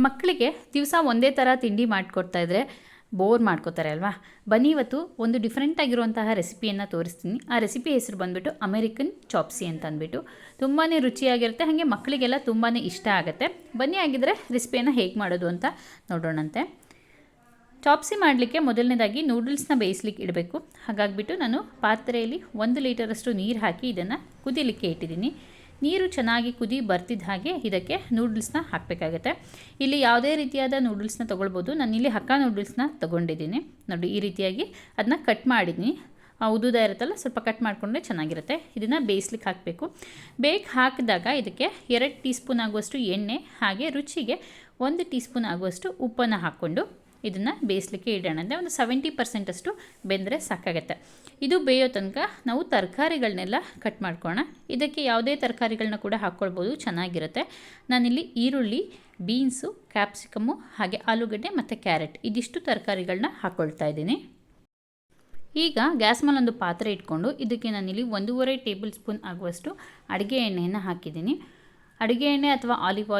ಮಕ್ಕಳಿಗೆ ದಿವಸ ಒಂದೇ ಥರ ತಿಂಡಿ ಮಾಡಿಕೊಡ್ತಾ ಇದ್ದರೆ ಬೋರ್ ಮಾಡ್ಕೋತಾರೆ ಅಲ್ವಾ. ಬನ್ನಿ ಇವತ್ತು ಒಂದು ಡಿಫ್ರೆಂಟ್ ಆಗಿರುವಂತಹ ರೆಸಿಪಿಯನ್ನು ತೋರಿಸ್ತೀನಿ. ಆ ರೆಸಿಪಿ ಹೆಸರು ಬಂದುಬಿಟ್ಟು ಅಮೇರಿಕನ್ ಚಾಪ್ಸಿ ಅಂತ ಅಂದ್ಬಿಟ್ಟು ತುಂಬಾ ರುಚಿಯಾಗಿರುತ್ತೆ, ಹಾಗೆ ಮಕ್ಕಳಿಗೆಲ್ಲ ತುಂಬಾ ಇಷ್ಟ ಆಗುತ್ತೆ. ಬನ್ನಿ ಆಗಿದ್ದರೆ ರೆಸಿಪಿಯನ್ನು ಹೇಗೆ ಮಾಡೋದು ಅಂತ ನೋಡೋಣಂತೆ. ಚಾಪ್ಸಿ ಮಾಡಲಿಕ್ಕೆ ಮೊದಲನೇದಾಗಿ ನೂಡಲ್ಸ್ನ ಬೇಯಿಸ್ಲಿಕ್ಕೆ ಇಡಬೇಕು. ಹಾಗಾಗಿಬಿಟ್ಟು ನಾನು ಪಾತ್ರೆಯಲ್ಲಿ 1 ಲೀಟರಷ್ಟು ನೀರು ಹಾಕಿ ಇದನ್ನು ಕುದಿಲಿಕ್ಕೆ ಇಟ್ಟಿದ್ದೀನಿ. ನೀರು ಚೆನ್ನಾಗಿ ಕುದಿ ಬರ್ತಿದ್ದ ಹಾಗೆ ಇದಕ್ಕೆ ನೂಡಲ್ಸ್ನ ಹಾಕಬೇಕಾಗುತ್ತೆ. ಇಲ್ಲಿ ಯಾವುದೇ ರೀತಿಯಾದ ನೂಡಲ್ಸ್ನ ತೊಗೊಳ್ಬೋದು. ನಾನಿಲ್ಲಿ ಹಕ್ಕ ನೂಡಲ್ಸ್ನ ತೊಗೊಂಡಿದ್ದೀನಿ. ನೋಡಿ, ಈ ರೀತಿಯಾಗಿ ಅದನ್ನ ಕಟ್ ಮಾಡಿದ್ದೀನಿ. ಉದ್ದುದ ಇರುತ್ತಲ್ಲ, ಸ್ವಲ್ಪ ಕಟ್ ಮಾಡಿಕೊಂಡ್ರೆ ಚೆನ್ನಾಗಿರುತ್ತೆ. ಇದನ್ನು ಬೇಯಿಸ್ಲಿಕ್ಕೆ ಹಾಕಬೇಕು. ಬೇಯ್ಗೆ ಹಾಕಿದಾಗ ಇದಕ್ಕೆ 2 ಟೀ ಸ್ಪೂನ್ ಆಗುವಷ್ಟು ಎಣ್ಣೆ, ಹಾಗೆ ರುಚಿಗೆ 1 ಟೀ ಸ್ಪೂನ್ ಆಗುವಷ್ಟು ಉಪ್ಪನ್ನು ಹಾಕ್ಕೊಂಡು ಇದನ್ನು ಬೇಯಿಸ್ಲಿಕ್ಕೆ ಇಡೋಣ. ಅಂದರೆ ಒಂದು 70% ಅಷ್ಟು ಬೆಂದರೆ ಸಾಕಾಗುತ್ತೆ. ಇದು ಬೇಯೋ ತನಕ ನಾವು ತರಕಾರಿಗಳನ್ನೆಲ್ಲ ಕಟ್ ಮಾಡ್ಕೊಳ್ಳೋಣ. ಇದಕ್ಕೆ ಯಾವುದೇ ತರಕಾರಿಗಳನ್ನ ಕೂಡ ಹಾಕ್ಕೊಳ್ಬೋದು, ಚೆನ್ನಾಗಿರುತ್ತೆ. ನಾನಿಲ್ಲಿ ಈರುಳ್ಳಿ, ಬೀನ್ಸು, ಕ್ಯಾಪ್ಸಿಕಮ್ಮು, ಹಾಗೆ ಆಲೂಗಡ್ಡೆ ಮತ್ತು ಕ್ಯಾರೆಟ್ ಇದಿಷ್ಟು ತರಕಾರಿಗಳನ್ನ ಹಾಕ್ಕೊಳ್ತಾ ಇದ್ದೀನಿ. ಈಗ ಗ್ಯಾಸ್ ಮೇಲೆ ಒಂದು ಪಾತ್ರೆ ಇಟ್ಕೊಂಡು ಇದಕ್ಕೆ ನಾನಿಲ್ಲಿ 1.5 ಟೇಬಲ್ ಸ್ಪೂನ್ ಆಗುವಷ್ಟು ಅಡುಗೆ ಎಣ್ಣೆಯನ್ನು ಹಾಕಿದ್ದೀನಿ. ಅಡುಗೆ ಎಣ್ಣೆ ಅಥವಾ ಆಲಿವ್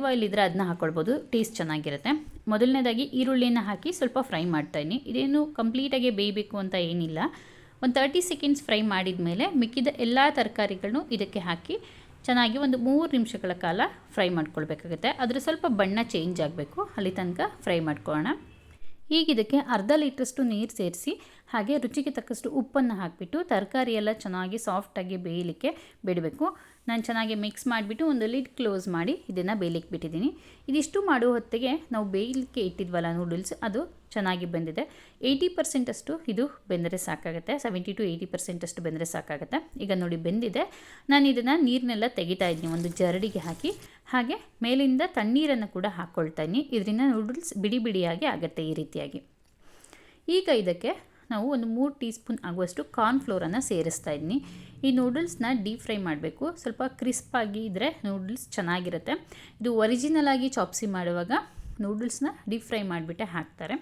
ಆಯಿಲ್ ಇದ್ದರೆ ಅದನ್ನ ಹಾಕ್ಕೊಳ್ಬೋದು, ಟೇಸ್ಟ್ ಚೆನ್ನಾಗಿರುತ್ತೆ. ಮೊದಲನೇದಾಗಿ ಈರುಳ್ಳಿಯನ್ನು ಹಾಕಿ ಸ್ವಲ್ಪ ಫ್ರೈ ಮಾಡ್ತಾಯಿದ್ದೀನಿ. ಇದೇನು ಕಂಪ್ಲೀಟಾಗಿ ಬೇಯಬೇಕು ಅಂತ ಏನಿಲ್ಲ. ಒಂದು 30 ಸೆಕೆಂಡ್ಸ್ ಫ್ರೈ ಮಾಡಿದ ಮೇಲೆ ಮಿಕ್ಕಿದ ಎಲ್ಲ ತರಕಾರಿಗಳನ್ನು ಇದಕ್ಕೆ ಹಾಕಿ ಚೆನ್ನಾಗಿ ಒಂದು 3 ನಿಮಿಷಗಳ ಕಾಲ ಫ್ರೈ ಮಾಡ್ಕೊಳ್ಬೇಕಾಗುತ್ತೆ. ಅದರ ಸ್ವಲ್ಪ ಬಣ್ಣ ಚೇಂಜ್ ಆಗಬೇಕು, ಅಲ್ಲಿ ತನಕ ಫ್ರೈ ಮಾಡ್ಕೊಳ್ಳೋಣ. ಈಗ ಇದಕ್ಕೆ ಅರ್ಧ ಲೀಟ್ರಷ್ಟು ನೀರು ಸೇರಿಸಿ ಹಾಗೆ ರುಚಿಗೆ ತಕ್ಕಷ್ಟು ಉಪ್ಪನ್ನು ಹಾಕಿಬಿಟ್ಟು ತರಕಾರಿ ಎಲ್ಲ ಚೆನ್ನಾಗಿ ಸಾಫ್ಟಾಗಿ ಬೇಯಲಿಕ್ಕೆ ಬಿಡಬೇಕು. ನಾನು ಚೆನ್ನಾಗಿ ಮಿಕ್ಸ್ ಮಾಡಿಬಿಟ್ಟು ಒಂದು ಲಿಡ್ ಕ್ಲೋಸ್ ಮಾಡಿ ಇದನ್ನು ಬೇಯಲಿಕ್ಕೆ ಬಿಟ್ಟಿದ್ದೀನಿ. ಇದಿಷ್ಟು ಮಾಡುವ ಹೊತ್ತಿಗೆ ನಾವು ಬೇಯಲಿಕ್ಕೆ ಇಟ್ಟಿದ್ವಲ್ಲ ನೂಡಲ್ಸ್, ಅದು ಚೆನ್ನಾಗಿ ಬೆಂದಿದೆ. 80% ಅಷ್ಟು ಇದು ಬೆಂದರೆ ಸಾಕಾಗುತ್ತೆ. 70 to 80% ಅಷ್ಟು ಬೆಂದರೆ ಸಾಕಾಗುತ್ತೆ. ಈಗ ನೋಡಿ ಬೆಂದಿದೆ. ನಾನು ಇದನ್ನು ನೀರನ್ನೆಲ್ಲ ತೆಗಿತಾ ಇದ್ದೀನಿ ಒಂದು ಜರಡಿಗೆ ಹಾಕಿ. ಹಾಗೆ ಮೇಲಿಂದ ತಣ್ಣೀರನ್ನು ಕೂಡ ಹಾಕ್ಕೊಳ್ತಾ ಇದ್ದೀನಿ. ಇದರಿಂದ ನೂಡಲ್ಸ್ ಬಿಡಿ ಬಿಡಿಯಾಗಿ ಆಗುತ್ತೆ ಈ ರೀತಿಯಾಗಿ. ಈಗ ಇದಕ್ಕೆ ನಾವು ಒಂದು 3 ಟೀ ಸ್ಪೂನ್ ಆಗುವಷ್ಟು ಕಾರ್ನ್ಫ್ಲೋರನ್ನು ಸೇರಿಸ್ತಾ ಇದ್ದೀನಿ. ಈ ನೂಡಲ್ಸ್ನ ಡೀಪ್ ಫ್ರೈ ಮಾಡಬೇಕು. ಸ್ವಲ್ಪ ಕ್ರಿಸ್ಪಾಗಿ ಇದ್ದರೆ ನೂಡಲ್ಸ್ ಚೆನ್ನಾಗಿರುತ್ತೆ. ಇದು ಒರಿಜಿನಲ್ ಆಗಿ ಚಾಪ್ಸಿ ಮಾಡುವಾಗ ನೂಡಲ್ಸ್ನ ಡೀಪ್ ಫ್ರೈ ಮಾಡಿಬಿಟ್ಟೆ ಹಾಕ್ತಾರೆ.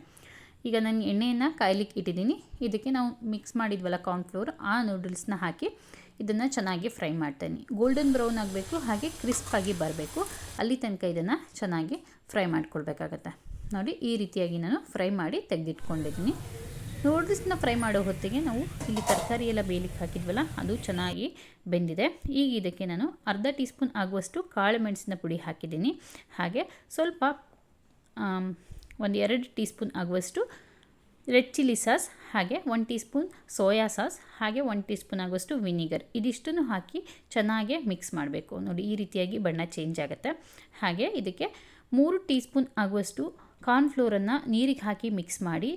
ಈಗ ನಾನು ಎಣ್ಣೆಯನ್ನು ಕಾಯ್ಲಿಕ್ಕೆ ಇಟ್ಟಿದ್ದೀನಿ. ಇದಕ್ಕೆ ನಾವು ಮಿಕ್ಸ್ ಮಾಡಿದ್ವಲ್ಲ ಕಾರ್ನ್ಫ್ಲೋರ್, ಆ ನೂಡಲ್ಸ್ನ ಹಾಕಿ ಇದನ್ನು ಚೆನ್ನಾಗಿ ಫ್ರೈ ಮಾಡ್ತಾಯಿದ್ದೀನಿ. ಗೋಲ್ಡನ್ ಬ್ರೌನ್ ಆಗಬೇಕು, ಹಾಗೆ ಕ್ರಿಸ್ಪಾಗಿ ಬರಬೇಕು. ಅಲ್ಲಿ ತನಕ ಇದನ್ನು ಚೆನ್ನಾಗಿ ಫ್ರೈ ಮಾಡ್ಕೊಳ್ಬೇಕಾಗತ್ತೆ. ನೋಡಿ, ಈ ರೀತಿಯಾಗಿ ನಾನು ಫ್ರೈ ಮಾಡಿ ತೆಗೆದಿಟ್ಕೊಂಡಿದ್ದೀನಿ. ನೂಡಲ್ಸ್ನ ಫ್ರೈ ಮಾಡೋ ಹೊತ್ತಿಗೆ ನಾವು ಇಲ್ಲಿ ತರಕಾರಿ ಎಲ್ಲ ಬೇಯಲಿಕ್ಕೆ ಹಾಕಿದ್ವಲ್ಲ, ಅದು ಚೆನ್ನಾಗಿ ಬೆಂದಿದೆ. ಈಗ ಇದಕ್ಕೆ ನಾನು ಅರ್ಧ ಟೀ ಸ್ಪೂನ್ ಆಗುವಷ್ಟು ಕಾಳು ಮೆಣಸಿನ ಪುಡಿ ಹಾಕಿದ್ದೀನಿ. ಹಾಗೆ ಸ್ವಲ್ಪ 1-2 ಟೀ ಸ್ಪೂನ್ ಆಗುವಷ್ಟು ರೆಡ್ ಚಿಲ್ಲಿ ಸಾಸ್, ಹಾಗೆ 1 ಟೀ ಸ್ಪೂನ್ ಸೋಯಾ ಸಾಸ್, ಹಾಗೆ 1 ಟೀ ಸ್ಪೂನ್ ಆಗುವಷ್ಟು ವಿನಿಗರ್ ಇದಿಷ್ಟನ್ನು ಹಾಕಿ ಚೆನ್ನಾಗಿ ಮಿಕ್ಸ್ ಮಾಡಬೇಕು. ನೋಡಿ, ಈ ರೀತಿಯಾಗಿ ಬಣ್ಣ ಚೇಂಜ್ ಆಗುತ್ತೆ. ಹಾಗೆ ಇದಕ್ಕೆ 3 ಟೀ ಸ್ಪೂನ್ ಆಗುವಷ್ಟು ಕಾರ್ನ್ಫ್ಲೋರನ್ನು ನೀರಿಗೆ ಹಾಕಿ ಮಿಕ್ಸ್ ಮಾಡಿ,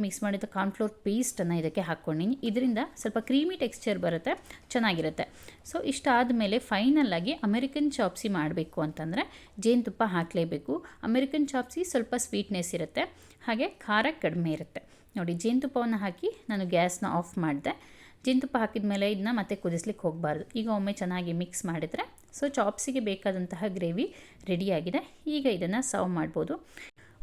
ಮಿಕ್ಸ್ ಮಾಡಿದ ಕಾರ್ನ್ಫ್ಲೋರ್ ಪೇಸ್ಟನ್ನು ಇದಕ್ಕೆ ಹಾಕ್ಕೊಂಡಿನಿ. ಇದರಿಂದ ಸ್ವಲ್ಪ ಕ್ರೀಮಿ ಟೆಕ್ಸ್ಚರ್ ಬರುತ್ತೆ, ಚೆನ್ನಾಗಿರುತ್ತೆ. ಸೊ ಇಷ್ಟಾದ ಮೇಲೆ ಫೈನಲ್ಲಾಗಿ ಅಮೇರಿಕನ್ ಚಾಪ್ಸಿ ಮಾಡಬೇಕು ಅಂತಂದರೆ ಜೇನುತುಪ್ಪ ಹಾಕಲೇಬೇಕು. ಅಮೇರಿಕನ್ ಚಾಪ್ಸಿ ಸ್ವಲ್ಪ ಸ್ವೀಟ್ನೆಸ್ ಇರುತ್ತೆ, ಹಾಗೆ ಖಾರ ಕಡಿಮೆ ಇರುತ್ತೆ. ನೋಡಿ, ಜೇನುತುಪ್ಪವನ್ನು ಹಾಕಿ ನಾನು ಗ್ಯಾಸ್ನ ಆಫ್ ಮಾಡಿದೆ. ಜೇನುತುಪ್ಪ ಹಾಕಿದ ಮೇಲೆ ಇದನ್ನ ಮತ್ತೆ ಕುದಿಸ್ಲಿಕ್ಕೆ ಹೋಗಬಾರ್ದು. ಈಗ ಒಮ್ಮೆ ಚೆನ್ನಾಗಿ ಮಿಕ್ಸ್ ಮಾಡಿದರೆ ಸೊ ಚಾಪ್ಸಿಗೆ ಬೇಕಾದಂತಹ ಗ್ರೇವಿ ರೆಡಿಯಾಗಿದೆ. ಈಗ ಇದನ್ನು ಸರ್ವ್ ಮಾಡ್ಬೋದು.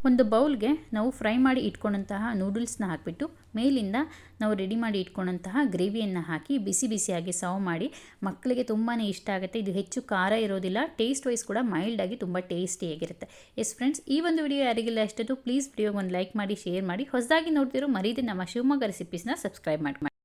ಒಂದು ಬೌಲ್ಗೆ ನಾವು ಫ್ರೈ ಮಾಡಿ ಇಟ್ಕೊಂಡಂತಹ ನೂಡಲ್ಸ್ನ ಹಾಕಿಬಿಟ್ಟು ಮೇಲಿಂದ ನಾವು ರೆಡಿ ಮಾಡಿ ಇಟ್ಕೊಂಡಂತಹ ಗ್ರೇವಿಯನ್ನು ಹಾಕಿ ಬಿಸಿ ಬಿಸಿಯಾಗಿ ಸರ್ವ್ ಮಾಡಿ. ಮಕ್ಕಳಿಗೆ ತುಂಬಾ ಇಷ್ಟ ಆಗುತ್ತೆ. ಇದು ಹೆಚ್ಚು ಖಾರ ಇರೋದಿಲ್ಲ, ಟೇಸ್ಟ್ ವೈಸ್ ಕೂಡ ಮೈಲ್ಡಾಗಿ ತುಂಬ ಟೇಸ್ಟಿಯಾಗಿರುತ್ತೆ. ಎಸ್ ಫ್ರೆಂಡ್ಸ್, ಈ ಒಂದು ವಿಡಿಯೋ ಯಾರಿಗಿಲ್ಲ ಅಷ್ಟೊತ್ತು ಪ್ಲೀಸ್ ವಿಡಿಯೋಗೆ ಒಂದು ಲೈಕ್ ಮಾಡಿ, ಶೇರ್ ಮಾಡಿ. ಹೊಸದಾಗಿ ನೋಡ್ತಿರೋ ಮರೀದೆ ನಮ್ಮ ಶಿವಮೊಗ್ಗ ರೆಸಿಪೀಸ್ನ ಸಬ್ಸ್ಕ್ರೈಬ್ ಮಾಡಿ.